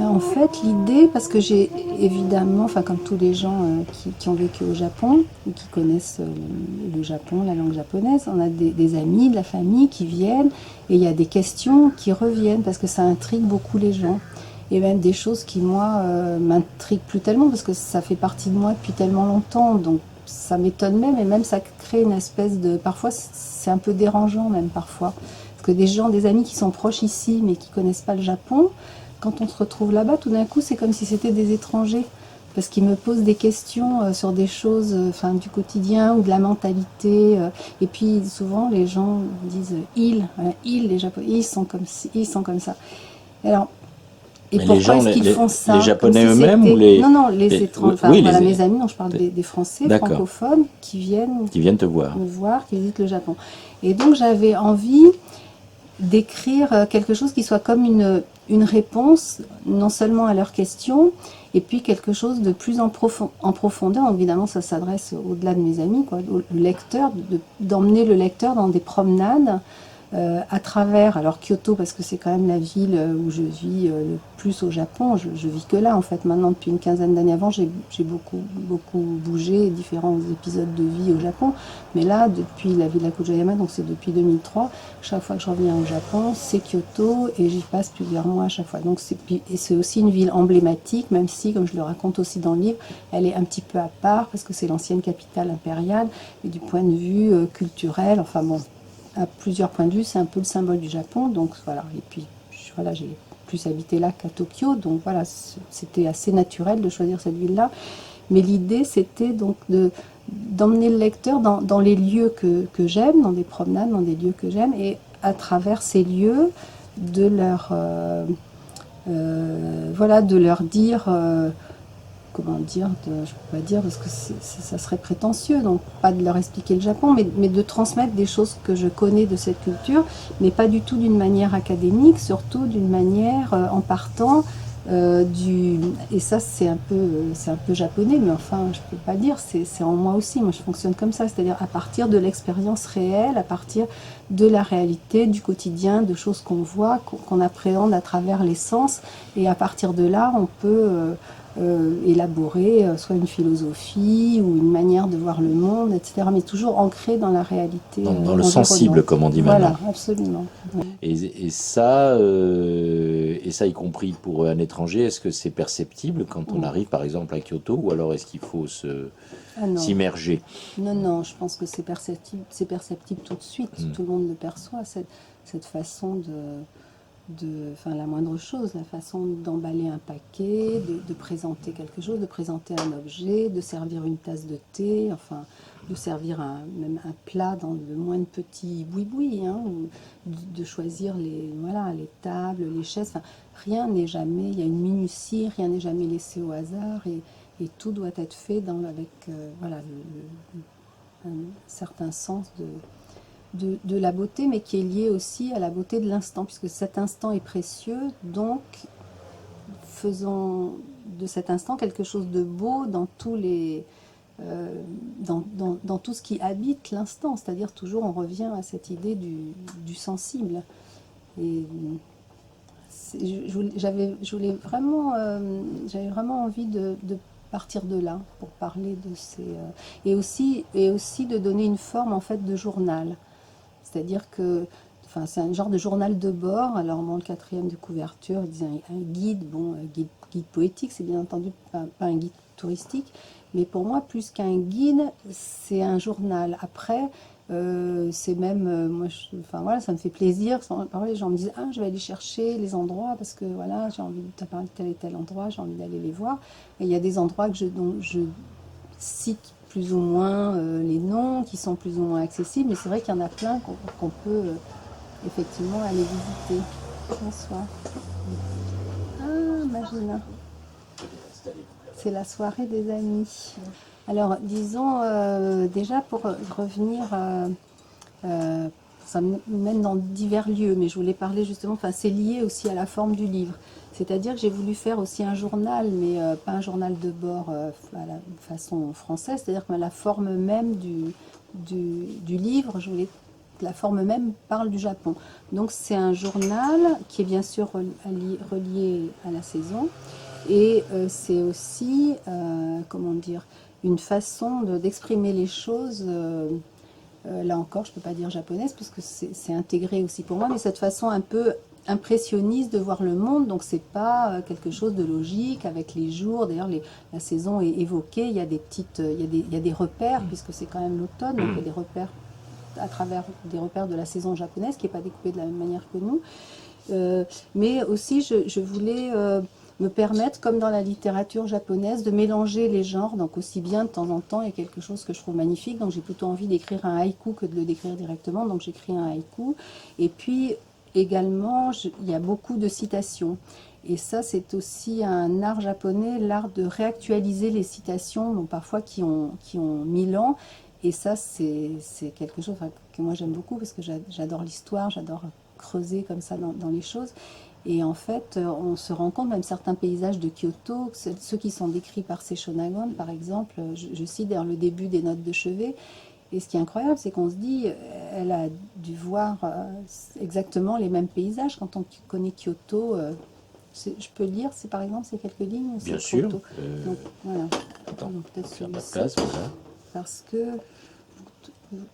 En fait, l'idée, parce que j'ai évidemment, enfin comme tous les gens qui ont vécu au Japon, ou qui connaissent le Japon, la langue japonaise, on a des amis, de la famille qui viennent, et il y a des questions qui reviennent, parce que ça intrigue beaucoup les gens. Et même des choses qui, moi, m'intriguent plus tellement, parce que ça fait partie de moi depuis tellement longtemps, donc ça m'étonne même, et même ça crée une espèce de... Parfois, c'est un peu dérangeant même, parfois. Parce que des gens, des amis qui sont proches ici, mais qui connaissent pas le Japon, quand on se retrouve là-bas, tout d'un coup, c'est comme si c'était des étrangers. Parce qu'ils me posent des questions sur des choses du quotidien ou de la mentalité. Et puis souvent, les gens disent ils, les Japonais, ils sont comme ci, ils sont comme ça. Alors, et Mais pourquoi est-ce qu'ils font ça? les Japonais comme si eux-mêmes ou c'était... Non, les étrangers. Enfin, oui, voilà, mes amis, non, je parle des Français D'accord. francophones qui viennent te voir. me voir, qui visitent le Japon. Et donc, j'avais envie d'écrire quelque chose qui soit comme une réponse, non seulement à leurs questions, et puis quelque chose de plus en profondeur. Évidemment, ça s'adresse au-delà de mes amis, quoi, au lecteur, d'emmener le lecteur dans des promenades à travers, alors Kyoto, parce que c'est quand même la ville où je vis le plus au Japon. Je vis que là, en fait, maintenant, depuis une quinzaine d'années. Avant, j'ai beaucoup bougé, différents épisodes de vie au Japon. Mais là, depuis la ville d'Akujayama, donc c'est depuis 2003, chaque fois que je reviens au Japon, c'est Kyoto, et j'y passe plusieurs mois à chaque fois. Donc c'est aussi une ville emblématique, même si, comme je le raconte aussi dans le livre, elle est un petit peu à part, parce que c'est l'ancienne capitale impériale, et du point de vue culturel, enfin bon, à plusieurs points de vue, c'est un peu le symbole du Japon. Donc voilà, et puis voilà, j'ai plus habité là qu'à Tokyo, donc voilà, c'était assez naturel de choisir cette ville-là. Mais l'idée, c'était donc d'emmener le lecteur dans les lieux que j'aime, dans des promenades, dans des lieux que j'aime, et à travers ces lieux, de leur voilà, de leur dire comment dire, je ne peux pas dire parce que ça serait prétentieux, donc pas de leur expliquer le Japon, mais de transmettre des choses que je connais de cette culture, mais pas du tout d'une manière académique, surtout d'une manière en partant et ça c'est un peu japonais, mais enfin je peux pas dire, c'est en moi aussi, moi je fonctionne comme ça, c'est-à-dire à partir de l'expérience réelle, à partir de la réalité, du quotidien, de choses qu'on voit, qu'on appréhende à travers les sens, et à partir de là on peut élaborer soit une philosophie ou une manière de voir le monde, etc. Mais toujours ancré dans la réalité. Dans le sensible, comme on dit maintenant. Voilà, absolument. Et ça, y compris pour un étranger, est-ce que c'est perceptible quand on arrive par exemple à Kyoto, ou alors est-ce qu'il faut s'immerger? Non, je pense que c'est perceptible tout de suite. Tout le monde le perçoit, cette façon enfin la moindre chose, la façon d'emballer un paquet, de présenter quelque chose, de présenter un objet, de servir une tasse de thé, enfin de servir même un plat dans le moindre petit boui-boui, hein, ou de choisir les tables, les chaises, enfin, rien n'est jamais, il y a une minutie, rien n'est jamais laissé au hasard, et tout doit être fait avec un certain sens de la beauté, mais qui est liée aussi à la beauté de l'instant, puisque cet instant est précieux, donc faisons de cet instant quelque chose de beau dans tous les... dans tout ce qui habite l'instant, c'est-à-dire toujours on revient à cette idée du sensible. Et j'avais vraiment envie de partir de là pour parler de ces... et aussi de donner une forme en fait de journal. C'est-à-dire que c'est un genre de journal de bord. Alors, dans le quatrième de couverture, il disait un guide, guide poétique, c'est bien entendu pas un guide touristique, mais pour moi, plus qu'un guide, c'est un journal. Après, c'est même, ça me fait plaisir. Parfois, les gens me disent, je vais aller chercher les endroits parce que voilà, j'ai envie de te parler de tel et tel endroit, j'ai envie d'aller les voir. Et il y a des endroits dont je cite plus ou moins les noms, qui sont plus ou moins accessibles, mais c'est vrai qu'il y en a plein qu'on peut effectivement aller visiter. Bonsoir. Ah, Magina. C'est la soirée des amis. Alors, disons, déjà pour revenir, ça me mène dans divers lieux, mais je voulais parler justement, enfin c'est lié aussi à la forme du livre. C'est-à-dire que j'ai voulu faire aussi un journal, mais pas un journal de bord à la façon française, c'est-à-dire que la forme même du livre, je voulais que la forme même parle du Japon. Donc c'est un journal qui est bien sûr relié à la saison, et c'est aussi, comment dire, une façon d'exprimer les choses. Là encore, je ne peux pas dire japonaise, puisque c'est intégré aussi pour moi, mais cette façon un peu impressionniste de voir le monde, donc c'est pas quelque chose de logique avec les jours. D'ailleurs, la saison est évoquée, il y a des petites, il y a des repères, puisque c'est quand même l'automne, donc il y a des repères à travers des repères de la saison japonaise, qui n'est pas découpée de la même manière que nous. Mais aussi, je voulais me permettre, comme dans la littérature japonaise, de mélanger les genres, donc aussi bien de temps en temps, il y a quelque chose que je trouve magnifique, donc j'ai plutôt envie d'écrire un haïku que de le décrire directement, donc j'écris un haïku. Et puis également, il y a beaucoup de citations. Et ça, c'est aussi un art japonais, l'art de réactualiser les citations, donc parfois qui ont 1000 ans. Et ça, c'est quelque chose que moi j'aime beaucoup, parce que j'adore l'histoire, j'adore creuser comme ça dans les choses. Et en fait, on se rend compte, même certains paysages de Kyoto, ceux qui sont décrits par Seisho Nagon, par exemple, je cite d'ailleurs le début des notes de chevet. Et ce qui est incroyable, c'est qu'on se dit, elle a dû voir exactement les mêmes paysages. Quand on connaît Kyoto, je peux lire, par exemple, ces quelques lignes. Bien sûr. Donc, voilà. Attends, peut-être faire de la place, voilà. Parce que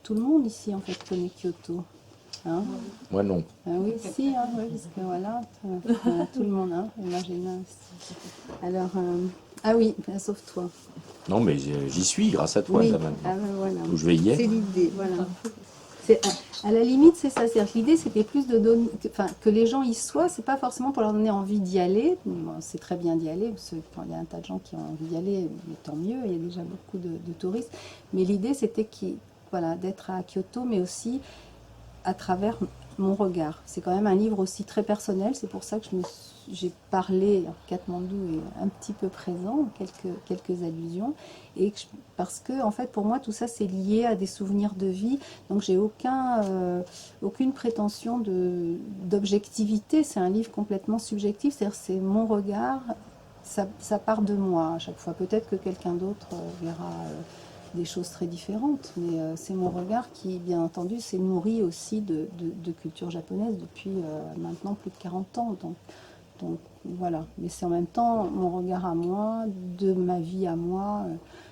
tout le monde ici, en fait, connaît Kyoto. Hein? Moi non. Ah oui, si, hein, oui, parce que voilà, tout le monde, hein, imagine. Alors, ah oui, sauf toi. Non, mais j'y suis grâce à toi, oui. là, maintenant. Ah, ben, voilà. Où je veillais. C'est l'idée, voilà. À la limite, c'est ça. L'idée, c'était plus de donner, que les gens y soient. C'est pas forcément pour leur donner envie d'y aller. Bon, c'est très bien d'y aller, parce qu'il y a un tas de gens qui ont envie d'y aller, mais tant mieux. Il y a déjà beaucoup de touristes. Mais l'idée, c'était voilà, d'être à Kyoto, mais aussi à travers mon regard. C'est quand même un livre aussi très personnel, c'est pour ça que j'ai parlé, Katmandou est un petit peu présent, quelques allusions, et parce que en fait pour moi tout ça c'est lié à des souvenirs de vie, donc j'ai aucune prétention d'objectivité, c'est un livre complètement subjectif, c'est-à-dire c'est mon regard, ça part de moi à chaque fois, peut-être que quelqu'un d'autre verra des choses très différentes, mais c'est mon regard qui, bien entendu, s'est nourri aussi de culture japonaise depuis maintenant plus de 40 ans. Donc voilà, mais c'est en même temps mon regard à moi, de ma vie à moi.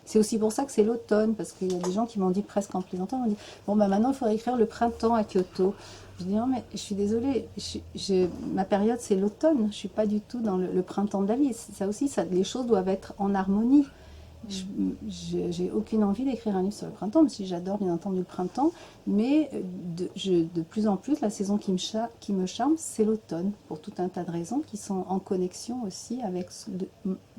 C'est aussi pour ça que c'est l'automne, parce qu'il y a des gens qui m'ont dit presque en plaisantant, m'ont dit bon bah maintenant il faudrait écrire le printemps à Kyoto. Je dis non mais je suis désolée, ma période c'est l'automne, je suis pas du tout dans le printemps de la vie. Ça aussi, les choses doivent être en harmonie. J'ai aucune envie d'écrire un livre sur le printemps, même si j'adore bien entendu le printemps, mais de plus en plus, la saison qui me charme, c'est l'automne, pour tout un tas de raisons qui sont en connexion aussi avec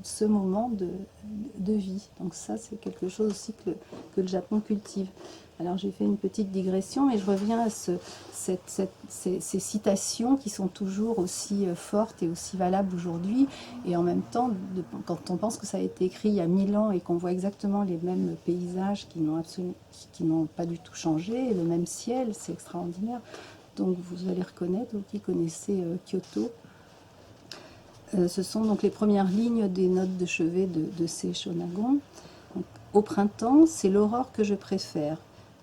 ce moment de vie. Donc ça, c'est quelque chose aussi que le Japon cultive. Alors j'ai fait une petite digression, mais je reviens à ces citations qui sont toujours aussi fortes et aussi valables aujourd'hui. Et en même temps, quand on pense que ça a été écrit il y a 1000 ans et qu'on voit exactement les mêmes paysages qui n'ont pas du tout changé, le même ciel, c'est extraordinaire. Donc vous allez reconnaître, vous qui connaissez Kyoto. Ce sont donc les premières lignes des notes de chevet de Seisho Nagon. Au printemps, c'est l'aurore que je préfère.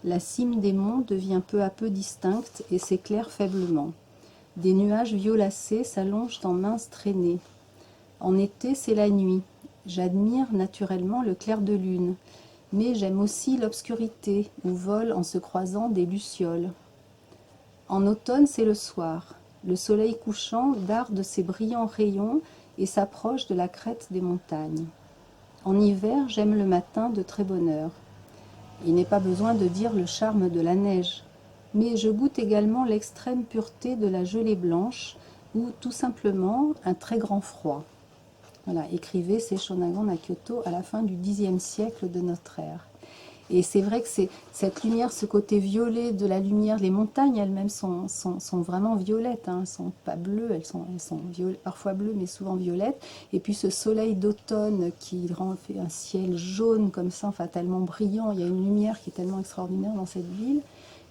La cime des monts devient peu à peu distincte et s'éclaire faiblement. Des nuages violacés s'allongent en minces traînées. En été, c'est la nuit. J'admire naturellement le clair de lune, mais j'aime aussi l'obscurité où volent en se croisant des lucioles. En automne, c'est le soir. Le soleil couchant darde ses brillants rayons et s'approche de la crête des montagnes. En hiver, j'aime le matin de très bonne heure. Il n'est pas besoin de dire le charme de la neige, mais je goûte également l'extrême pureté de la gelée blanche ou tout simplement un très grand froid. Voilà, écrivait Seisho Nagon à Kyoto à la fin du Xe siècle de notre ère. Et c'est vrai que c'est cette lumière, ce côté violet de la lumière, les montagnes elles-mêmes sont vraiment violettes, hein, elles sont pas bleues, elles sont parfois bleues mais souvent violettes. Et puis ce soleil d'automne qui fait un ciel jaune comme ça, enfin tellement brillant, il y a une lumière qui est tellement extraordinaire dans cette ville.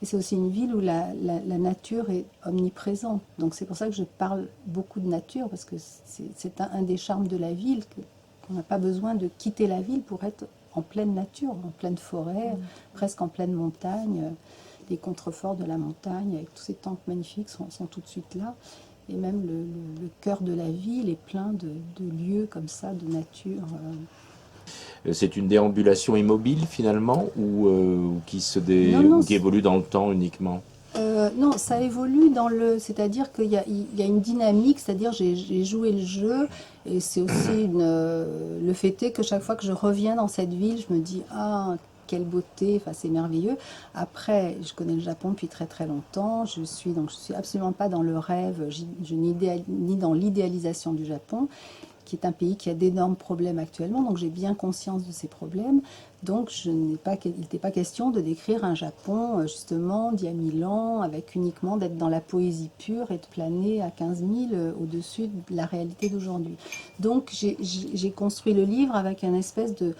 Et c'est aussi une ville où la nature est omniprésente. Donc c'est pour ça que je parle beaucoup de nature, parce que c'est un des charmes de la ville, qu'on n'a pas besoin de quitter la ville pour être en pleine nature, en pleine forêt, presque en pleine montagne. Les contreforts de la montagne, avec tous ces temples magnifiques, sont tout de suite là. Et même le cœur de la ville est plein de lieux comme ça, de nature. C'est une déambulation immobile finalement, ou qui qui évolue dans le temps uniquement? Non, ça évolue c'est-à-dire qu'il y a une dynamique, c'est-à-dire j'ai joué le jeu, et c'est aussi le fait est que chaque fois que je reviens dans cette ville, je me dis ah, quelle beauté, enfin c'est merveilleux. Après, je connais le Japon depuis très très longtemps, je suis absolument pas dans le rêve, ni dans l'idéalisation du Japon, qui est un pays qui a d'énormes problèmes actuellement, donc j'ai bien conscience de ces problèmes. Donc il n'était pas question de décrire un Japon justement d'il y a 1000 ans, avec uniquement d'être dans la poésie pure et de planer à 15 000 au-dessus de la réalité d'aujourd'hui. Donc j'ai construit le livre avec un espèce de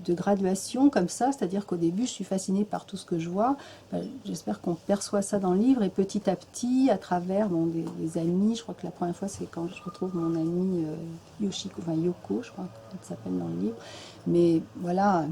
graduation comme ça, c'est-à-dire qu'au début je suis fascinée par tout ce que je vois. J'espère qu'on perçoit ça dans le livre, et petit à petit, à travers des amis, je crois que la première fois c'est quand je retrouve mon amie Yoko, je crois qu'elle s'appelle dans le livre, mais voilà,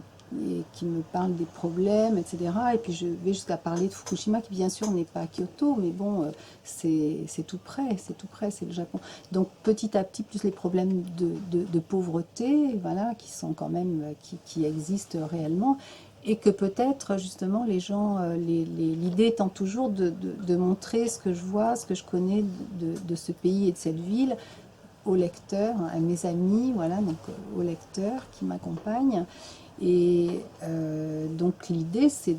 et qui me parle des problèmes, etc. Et puis je vais jusqu'à parler de Fukushima, qui bien sûr n'est pas à Kyoto, mais bon, c'est tout près, c'est le Japon. Donc petit à petit, plus les problèmes de pauvreté, voilà, qui sont quand même, qui existent réellement, et que peut-être justement les gens, l'idée étant toujours de montrer ce que je vois, ce que je connais de ce pays et de cette ville aux lecteurs, à mes amis, voilà, donc aux lecteurs qui m'accompagnent. Et donc l'idée, c'est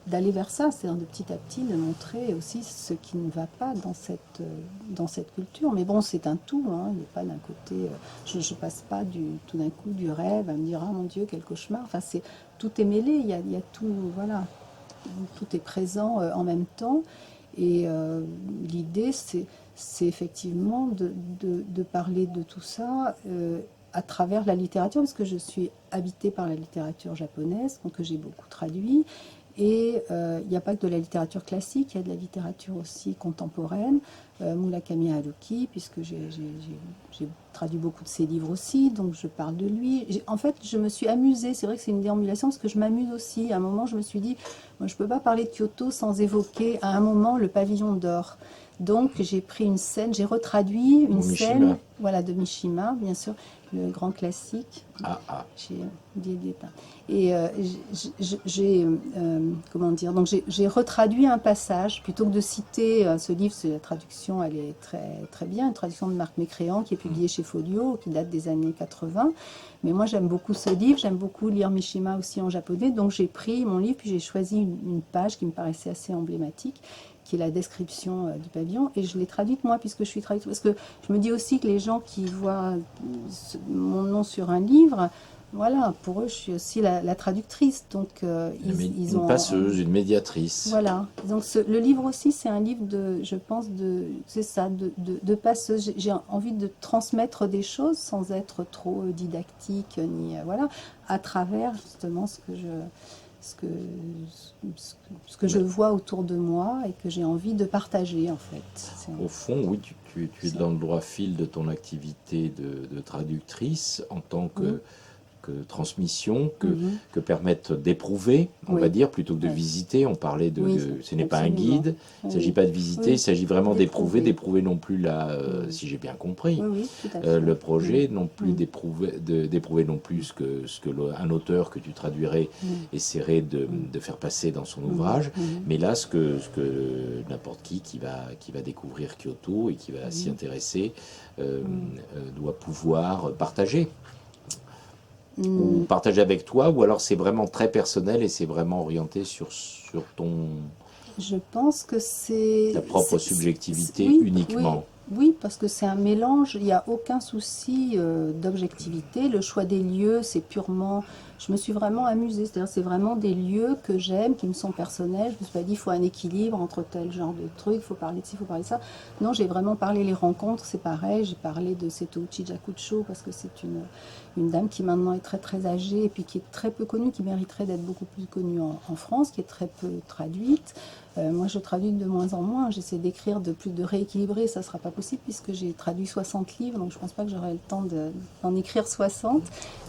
d'aller vers ça, c'est-à-dire de petit à petit de montrer aussi ce qui ne va pas dans cette culture. Mais bon, c'est un tout, hein, il n'est pas d'un côté, je ne passe pas tout d'un coup du rêve à me dire « Ah mon Dieu, quel cauchemar !» Enfin, tout est mêlé, il y a tout, voilà, tout est présent en même temps. Et l'idée, c'est effectivement de parler de tout ça à travers la littérature, parce que je suis habitée par la littérature japonaise, donc que j'ai beaucoup traduit. Et il n'y a pas que de la littérature classique, il y a de la littérature aussi contemporaine, Murakami Haruki, puisque j'ai traduit beaucoup de ses livres aussi, donc je parle de lui. En fait, je me suis amusée, c'est vrai que c'est une déambulation, parce que je m'amuse aussi. À un moment, je me suis dit, moi, je ne peux pas parler de Kyoto sans évoquer à un moment le pavillon d'or. Donc j'ai pris une scène, j'ai retraduit une scène, voilà, de Mishima, bien sûr, le grand classique. J'ai oublié de l'éteindre. Et comment dire, donc j'ai retraduit un passage, plutôt que de citer ce livre, la traduction, elle est très, très bien, une traduction de Marc Mécréant qui est publiée chez Folio, qui date des années 80. Mais moi j'aime beaucoup ce livre, j'aime beaucoup lire Mishima aussi en japonais, donc j'ai pris mon livre, puis j'ai choisi une page qui me paraissait assez emblématique, qui est la description du pavillon, et je l'ai traduite moi, puisque je suis traductrice, parce que je me dis aussi que les gens qui voient mon nom sur un livre, voilà, pour eux, je suis aussi la traductrice, donc ils ont... Une passeuse, une médiatrice. Voilà, donc le livre aussi, c'est un livre je pense, c'est ça, de passeuse. J'ai envie de transmettre des choses sans être trop didactique, ni, voilà, à travers justement ce que je vois autour de moi et que j'ai envie de partager, en fait. Au fond, oui, tu es dans le droit fil de ton activité de traductrice en tant que transmission, que permettent d'éprouver, on va dire, plutôt que de visiter. On parlait ce n'est pas un guide, il ne s'agit pas de visiter, il s'agit vraiment d'éprouver non plus si j'ai bien compris, le projet, non plus d'éprouver non plus ce que un auteur que tu traduirais essaierait de faire passer dans son ouvrage, mais là, ce que n'importe qui va découvrir Kyoto et qui va s'y intéresser doit pouvoir partager. Ou partager avec toi, ou alors c'est vraiment très personnel et c'est vraiment orienté sur ton... Je pense que c'est... ta propre subjectivité uniquement. Oui, parce que c'est un mélange, il n'y a aucun souci d'objectivité. Le choix des lieux, c'est purement je me suis vraiment amusée. C'est-à-dire, c'est vraiment des lieux que j'aime, qui me sont personnels. Je me suis pas dit, il faut un équilibre entre tel genre de truc, il faut parler de ci, il faut parler de ça. Non, j'ai vraiment parlé les rencontres, c'est pareil. J'ai parlé de Setouchi Jakucho parce que c'est une dame qui maintenant est très très âgée et puis qui est très peu connue, qui mériterait d'être beaucoup plus connue en France, qui est très peu traduite. Moi, je traduis de moins en moins. J'essaie d'écrire de rééquilibrer. Ça ne sera pas possible puisque j'ai traduit 60 livres, donc je ne pense pas que j'aurai le temps d'en écrire 60.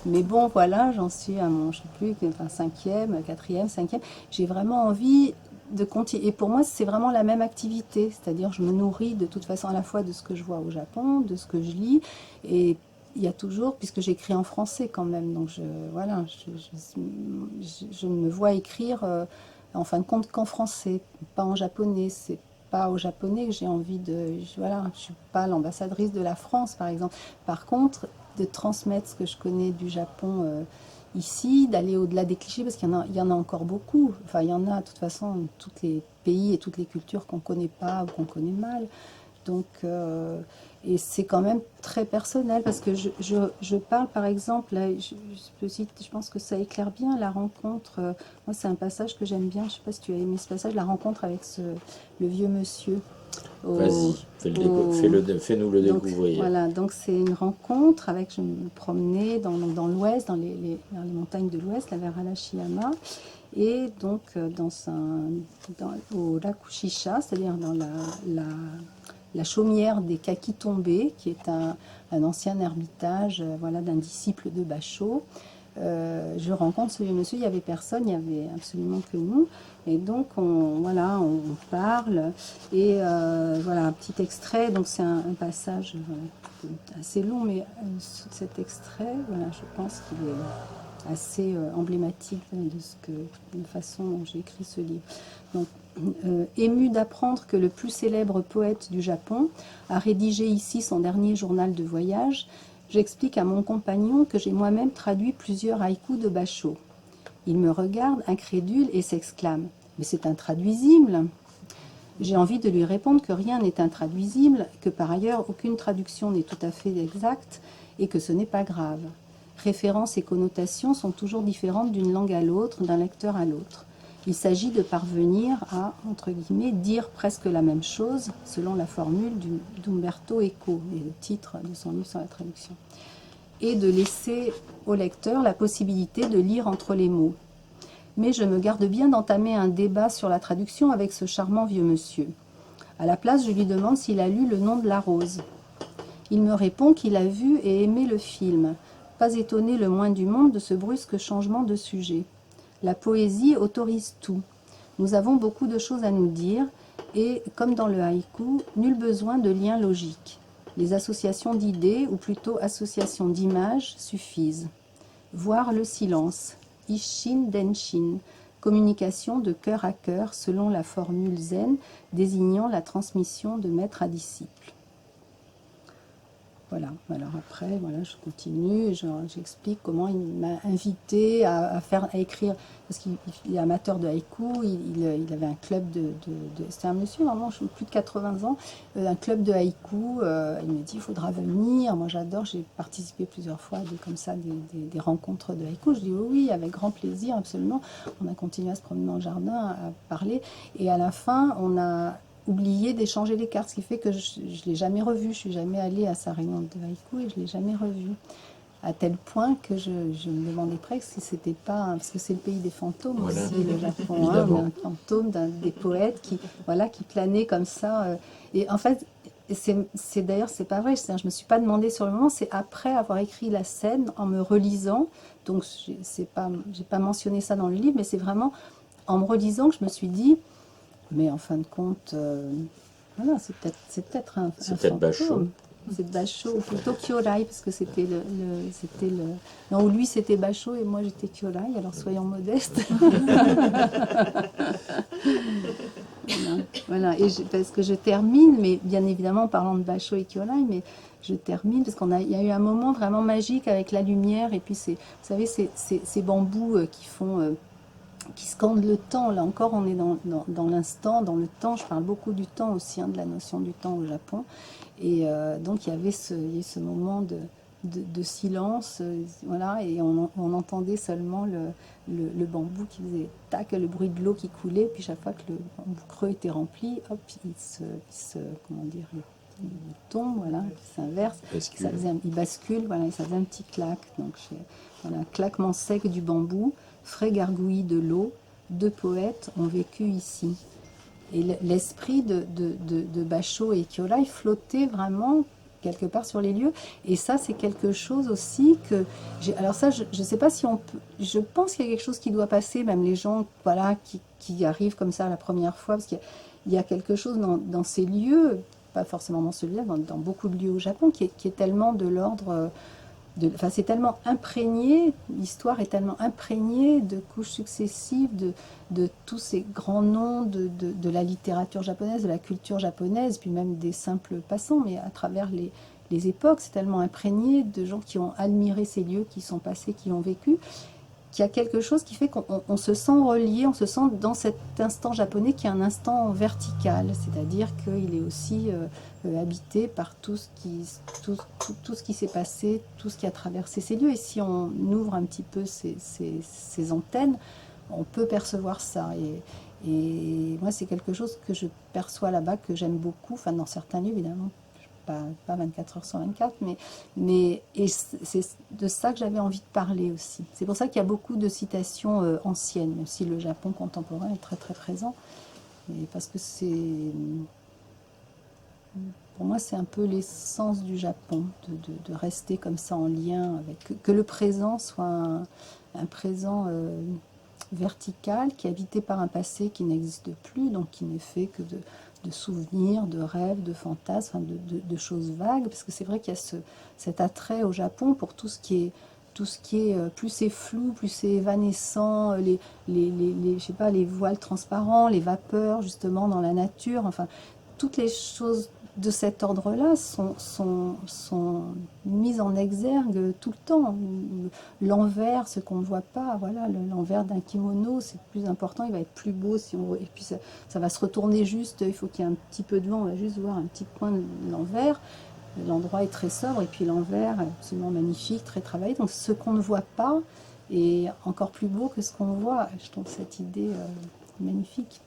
Mais bon, voilà, j'en suis à mon, je ne sais plus, enfin, 5e, 4e, 5e. J'ai vraiment envie de continuer. Et pour moi, c'est vraiment la même activité. C'est-à-dire, je me nourris de toute façon à la fois de ce que je vois au Japon, de ce que je lis. Et il y a toujours, puisque j'écris en français quand même, donc voilà, je me vois écrire en fin de compte qu'en français, pas en japonais. C'est pas au japonais que j'ai envie de... Voilà, je suis pas l'ambassadrice de la France, par exemple. Par contre, de transmettre ce que je connais du Japon ici, d'aller au-delà des clichés, parce qu'il y en a encore beaucoup. Enfin, il y en a, de toute façon, dans tous les pays et toutes les cultures qu'on connaît pas ou qu'on connaît mal. Donc, et c'est quand même très personnel parce que je parle par exemple, là, je pense que ça éclaire bien la rencontre. Moi, c'est un passage que j'aime bien. Je ne sais pas si tu as aimé ce passage, la rencontre avec le vieux monsieur. Vas-y, fais-nous le Donc, découvrir. voilà, donc c'est une rencontre avec, je me promenais dans l'ouest, dans les montagnes de l'ouest, là, vers Arashiyama. Et donc, au lac Ushisha, c'est-à-dire dans la chaumière des Kaki tombés, qui est un ancien ermitage voilà, d'un disciple de Basho. Je rencontre ce monsieur, il n'y avait personne, il n'y avait absolument que nous. Et donc, on parle. Et voilà, un petit extrait. Donc, c'est un passage assez long, mais cet extrait, voilà, je pense qu'il est assez emblématique de la façon dont j'ai écrit ce livre. Donc, ému d'apprendre que le plus célèbre poète du Japon a rédigé ici son dernier journal de voyage, j'explique à mon compagnon que j'ai moi-même traduit plusieurs haïkus de Basho. Il me regarde incrédule et s'exclame « Mais c'est intraduisible !» J'ai envie de lui répondre que rien n'est intraduisible, que par ailleurs aucune traduction n'est tout à fait exacte et que ce n'est pas grave. Références et connotations sont toujours différentes d'une langue à l'autre, d'un lecteur à l'autre. Il s'agit de parvenir à, entre guillemets, dire presque la même chose, selon la formule d'Umberto Eco, et le titre de son livre sur la traduction, et de laisser au lecteur la possibilité de lire entre les mots. Mais je me garde bien d'entamer un débat sur la traduction avec ce charmant vieux monsieur. À la place, je lui demande s'il a lu Le nom de la rose. Il me répond qu'il a vu et aimé le film, pas étonné le moins du monde de ce brusque changement de sujet. La poésie autorise tout. Nous avons beaucoup de choses à nous dire et, comme dans le haïku, nul besoin de lien logique. Les associations d'idées, ou plutôt associations d'images, suffisent. Voir le silence, Isshin Denshin, communication de cœur à cœur selon la formule zen désignant la transmission de maître à disciple. Voilà, alors après, voilà, je continue, j'explique comment il m'a invité à écrire, parce qu'il est amateur de haïku, il avait un club c'était un monsieur vraiment, plus de 80 ans, un club de haïku, il me dit il faudra venir, moi j'adore, j'ai participé plusieurs fois à des rencontres de haïku, je dis oui, avec grand plaisir, absolument, on a continué à se promener dans le jardin, à parler, et à la fin, on a oublié d'échanger les cartes, ce qui fait que je ne l'ai jamais revu. Je suis jamais allée à sa réunion de haïku et je ne l'ai jamais revu. À tel point que je me demandais presque si c'était pas... Parce que c'est le pays des fantômes aussi, le Japon. Hein, un fantôme des poètes qui planaient comme ça. Et en fait, d'ailleurs, c'est pas vrai. Je me suis pas demandé sur le moment. C'est après avoir écrit la scène, en me relisant. Donc, j'ai pas mentionné ça dans le livre, mais c'est vraiment en me relisant que je me suis dit... Mais en fin de compte, voilà, c'est peut-être un fantôme. Basho. C'est Basho, ou plutôt Kyorai, parce que c'était non, ou lui c'était Basho et moi j'étais Kyorai, alors soyons modestes. Voilà. Et parce que je termine, mais bien évidemment en parlant de Basho et Kyorai, mais je termine parce il y a eu un moment vraiment magique avec la lumière, et puis vous savez, ces bambous qui scandent le temps. Là encore, on est dans l'instant, dans le temps. Je parle beaucoup du temps aussi, de la notion du temps au Japon. Et donc, il y avait ce moment de silence, voilà, et on entendait seulement le bambou qui faisait tac, le bruit de l'eau qui coulait, puis chaque fois que le bambou creux était rempli, hop, comment dire, il tombe, voilà, il s'inverse, il bascule, voilà, et ça faisait un petit clac. Donc, voilà, claquement sec du bambou, frais gargouillis de l'eau, deux poètes ont vécu ici. Et l'esprit de Bachot et Kiola, il flottait vraiment quelque part sur les lieux. Et ça, c'est quelque chose aussi que... Alors ça, je ne sais pas si on peut... Je pense qu'il y a quelque chose qui doit passer, même les gens, voilà, qui arrivent comme ça la première fois, parce qu'il y a quelque chose dans ces lieux, pas forcément dans celui-là, dans beaucoup de lieux au Japon, qui est tellement de l'ordre... Enfin, c'est tellement imprégné, l'histoire est tellement imprégnée de couches successives, de tous ces grands noms de la littérature japonaise, de la culture japonaise, puis même des simples passants, mais à travers les époques, c'est tellement imprégné de gens qui ont admiré ces lieux, qui sont passés, qui ont vécu, qu'il y a quelque chose qui fait qu'on se sent relié, on se sent dans cet instant japonais qui est un instant vertical, c'est-à-dire qu'il est aussi habité par tout ce qui s'est passé, tout ce qui a traversé ces lieux. Et si on ouvre un petit peu ces antennes, on peut percevoir ça. Et moi, c'est quelque chose que je perçois là-bas, que j'aime beaucoup, enfin dans certains lieux évidemment. Pas 24 heures sur 24, et c'est de ça que j'avais envie de parler aussi. C'est pour ça qu'il y a beaucoup de citations anciennes, même si le Japon contemporain est très très présent. Et parce que pour moi, c'est un peu l'essence du Japon, de rester comme ça en lien avec... Que le présent soit un présent vertical, qui est habité par un passé qui n'existe plus, donc qui n'est fait que de souvenirs, de rêves, de fantasmes, de choses vagues, parce que c'est vrai qu'il y a cet attrait au Japon pour tout ce qui est plus c'est flou, plus c'est évanescent, je sais pas, les voiles transparents, les vapeurs justement dans la nature, enfin toutes les choses de cet ordre-là sont mises en exergue tout le temps. L'envers, ce qu'on ne voit pas, voilà, l'envers d'un kimono, c'est plus important, il va être plus beau, et puis ça va se retourner juste, il faut qu'il y ait un petit peu de vent, on va juste voir un petit point de l'envers. L'endroit est très sobre, et puis l'envers est absolument magnifique, très travaillé. Donc ce qu'on ne voit pas est encore plus beau que ce qu'on voit. Je trouve cette idée magnifique.